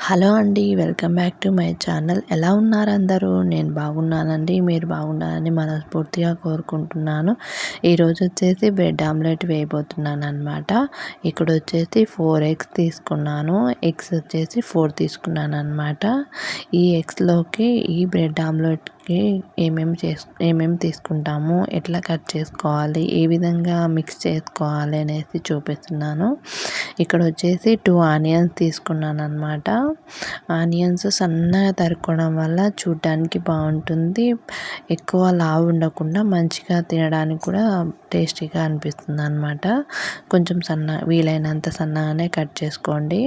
Hello అండి, welcome back to my channel. ఎలా ఉన్నారు అందరూ? నేను బాగున్నానండి. మీరు బాగున్నారని మనస్ఫూర్తిగా కోరుకుంటున్నాను. ఈరోజు వచ్చేసి బ్రెడ్ ఆమ్లెట్ వేయబోతున్నాను అనమాట. ఇక్కడ వచ్చేసి 4 ఎగ్స్ తీసుకున్నాను. ఎగ్స్ వచ్చేసి 4 తీసుకున్నాను అనమాట. ఈ ఎగ్స్లోకి ఈ బ్రెడ్ ఆమ్లెట్కి ఏమేమి తీసుకుంటాము, ఎట్లా కట్ చేసుకోవాలి, ఏ విధంగా మిక్స్ చేసుకోవాలి అనేసి చూపిస్తున్నాను. ఇక్కడ వచ్చేసి 2 ఆనియన్స్ తీసుకున్నాను అనమాట. ఆనియన్స్ సన్నగా తరుక్కోవడం వల్ల చూడడానికి బాగుంటుంది. ఎక్కువ లావు ఉండకుండా మంచిగా తినడానికి కూడా టేస్టీగా అనిపిస్తుంది అనమాట. కొంచెం వీలైనంత సన్నగానే కట్ చేసుకోండి.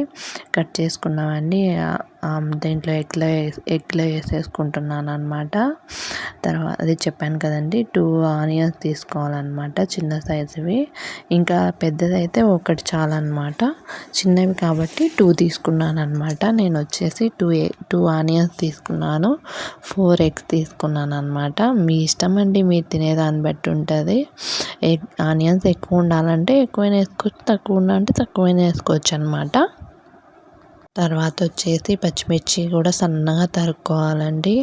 కట్ చేసుకున్నామండి. దీంట్లో ఎగ్లో వేసేసుకుంటున్నాను అనమాట. తర్వాత అది చెప్పాను కదండి, 2 ఆనియన్స్ తీసుకోవాలన్నమాట, చిన్న సైజువి. ఇంకా పెద్దదైతే ఒకటి చాలన్నమాట. చిన్నవి కాబట్టి 2 తీసుకున్నాను అనమాట. నేను వచ్చేసి 2 ఆనియన్స్ తీసుకున్నాను, 4 ఎగ్స్ తీసుకున్నాను అనమాట. మీ ఇష్టం అండి, మీరు తినేదాన్ని బట్టి ఉంటుంది. ఆనియన్స్ ఎక్కువ ఉండాలంటే ఎక్కువైనా వేసుకోవచ్చు, తక్కువ ఉండాలంటే తక్కువైనా వేసుకోవచ్చు అనమాట. తర్వాత వచ్చేసి పచ్చిమిర్చి కూడా సన్నగా తరుక్కోవాలండి.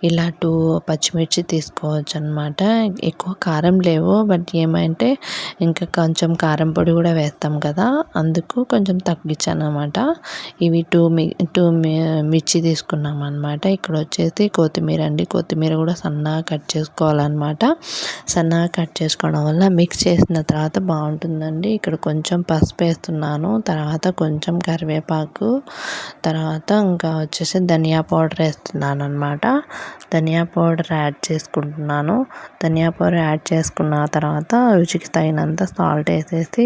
ఇలా 2 పచ్చిమిర్చి తీసుకోవచ్చు అనమాట. ఎక్కువ కారం లేవు, బట్ ఏమంటే ఇంకా కొంచెం కారం పొడి కూడా వేస్తాం కదా, అందుకు కొంచెం తగ్గించాను అనమాట. ఇవి 2 మిర్చి తీసుకున్నాం అనమాట. ఇక్కడ వచ్చేసి కొత్తిమీర అండి. కొత్తిమీర కూడా సన్నగా కట్ చేసుకోవాలన్నమాట. సన్నగా కట్ చేసుకోవడం వల్ల మిక్స్ చేసిన తర్వాత బాగుంటుందండి. ఇక్కడ కొంచెం పసుపు వేస్తున్నాను, తర్వాత కొంచెం కరివేపాకు, తర్వాత ఇంకా వచ్చేసి ధనియా పౌడర్ వేస్తున్నాను అనమాట. ధనియా పౌడర్ యాడ్ చేసుకుంటున్నాను. ధనియా పౌడర్ యాడ్ చేసుకున్న తర్వాత రుచికి తగినంత సాల్ట్ వేసేసి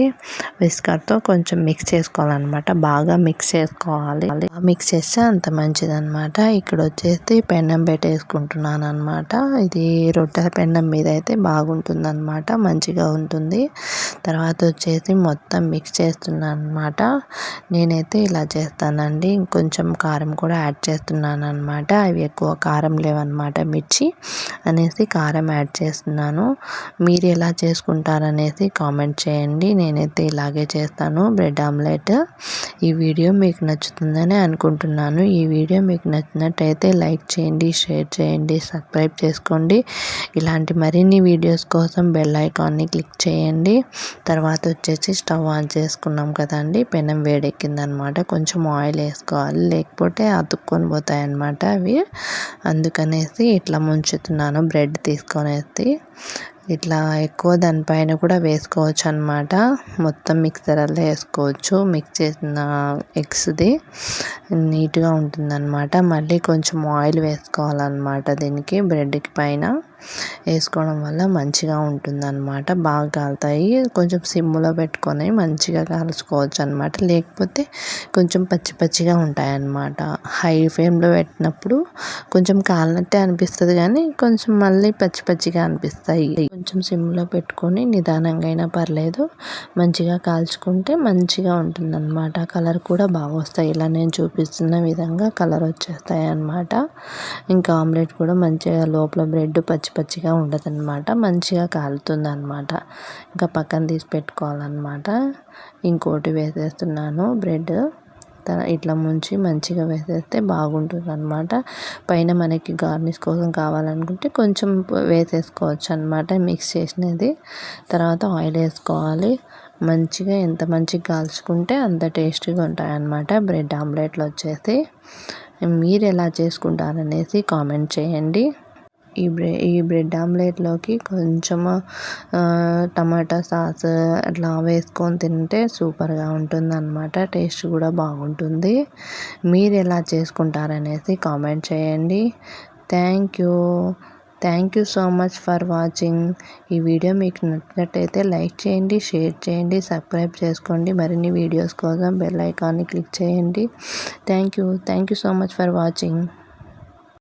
విస్కర్తో కొంచెం మిక్స్ చేసుకోవాలన్నమాట. బాగా మిక్స్ చేసుకోవాలి. మిక్స్ చేస్తే అంత మంచిదన్నమాట. ఇక్కడ వచ్చేసి పెన్నం పెట్టేసుకుంటున్నాను అనమాట. ఇది రొట్టెల పెన్నం మీద అయితే బాగుంటుంది అనమాట, మంచిగా ఉంటుంది. తర్వాత వచ్చేసి మొత్తం మిక్స్ చేస్తున్నాను అనమాట. నేనైతే ఇలా చేస్తానండి. ఇంకొంచెం కారం కూడా యాడ్ చేస్తున్నాను అనమాట. అవి ఎక్కువ కారం లేవన్నమాట, మిర్చి అనేసి కారం యాడ్ చేస్తున్నాను. మీరు ఎలా చేసుకుంటారనేసి కామెంట్ చేయండి. నేనైతే ఇలాగే చేస్తాను బ్రెడ్ ఆమ్లెట్. ఈ వీడియో మీకు నచ్చుతుందని అనుకుంటున్నాను. ఈ వీడియో మీకు నచ్చినట్టయితే లైక్ చేయండి, షేర్ చేయండి, సబ్స్క్రైబ్ చేసుకోండి. ఇలాంటి మరిన్ని వీడియోస్ కోసం బెల్ ఐకాన్ని క్లిక్ చేయండి. తర్వాత వచ్చేసి స్టవ్ ఆన్ చేసుకున్నాం కదండి, పెనం వేడెక్కిందనమాట. కొంచెం ఆయిల్ వేసుకోవాలి, లేకపోతే అతుక్కొని పోతాయి అన్నమాట అవి. అందుకనేసి ఇట్లా ముంచుతున్నాను. బ్రెడ్ తీసుకొనేసి ఇట్లా ఎక్కువ దానిపైన కూడా వేసుకోవచ్చు అనమాట. మొత్తం మిక్సర్లో వేసుకోవచ్చు. మిక్స్ చేసిన ఎగ్స్ది నీట్గా ఉంటుందన్నమాట. మళ్ళీ కొంచెం ఆయిల్ వేసుకోవాలన్నమాట. దీనికి బ్రెడ్కి పైన వేసుకోవడం వల్ల మంచిగా ఉంటుందన్నమాట. బాగా కాలుతాయి. కొంచెం సిమ్లో పెట్టుకొని మంచిగా కాల్చుకోవచ్చు అనమాట, లేకపోతే కొంచెం పచ్చి పచ్చిగా ఉంటాయన్నమాట. హై ఫ్లేమ్లో పెట్టినప్పుడు కొంచెం కాలినట్టే అనిపిస్తుంది, కానీ కొంచెం మళ్ళీ పచ్చి పచ్చిగా అనిపిస్తాయి. కొంచెం సిమ్లో పెట్టుకొని నిదానంగా అయినా పర్లేదు, మంచిగా కాల్చుకుంటే మంచిగా ఉంటుందన్నమాట. కలర్ కూడా బాగా వస్తాయి. ఇలా నేను చూపిస్తున్న విధంగా కలర్ వచ్చేస్తాయి అన్నమాట. ఇంకా ఆమ్లెట్ కూడా మంచిగా లోపల బ్రెడ్ పచ్చి పచ్చిగా ఉండదన్నమాట, మంచిగా కాలుతుంది అనమాట. ఇంకా పక్కన తీసి పెట్టుకోవాలన్నమాట. ఇంకోటి వేసేస్తున్నాను బ్రెడ్. ఇట్లా ముంచి మంచిగా వేసేస్తే బాగుంటుంది అనమాట. పైన మనకి గార్నిష్ కోసం కావాలనుకుంటే కొంచెం వేసేసుకోవచ్చు అనమాట మిక్స్ చేసినది. తర్వాత ఆయిల్ వేసుకోవాలి. మంచిగా ఎంత మంచిగా కాల్చుకుంటే అంత టేస్టీగా ఉంటాయన్నమాట బ్రెడ్ ఆమ్లెట్లు వచ్చేసి. మీరు ఎలా చేసుకుంటారనేసి కామెంట్ చేయండి. ఈ బ్రెడ్ ఆమ్లెట్లోకి కొంచెం టమాటా సాస్ అట్లా వేసుకొని తింటే సూపర్గా ఉంటుందన్నమాట. టేస్ట్ కూడా బాగుంటుంది. మీరు ఎలా చేసుకుంటారనేసి కామెంట్ చేయండి. Thank you so much for watching. ఈ వీడియో మీకు నచ్చినట్టయితే లైక్ చేయండి, షేర్ చేయండి, సబ్స్క్రైబ్ చేసుకోండి. మరిన్ని వీడియోస్ కోసం బెల్ ఐకాన్ని క్లిక్ చేయండి. Thank you so much for watching.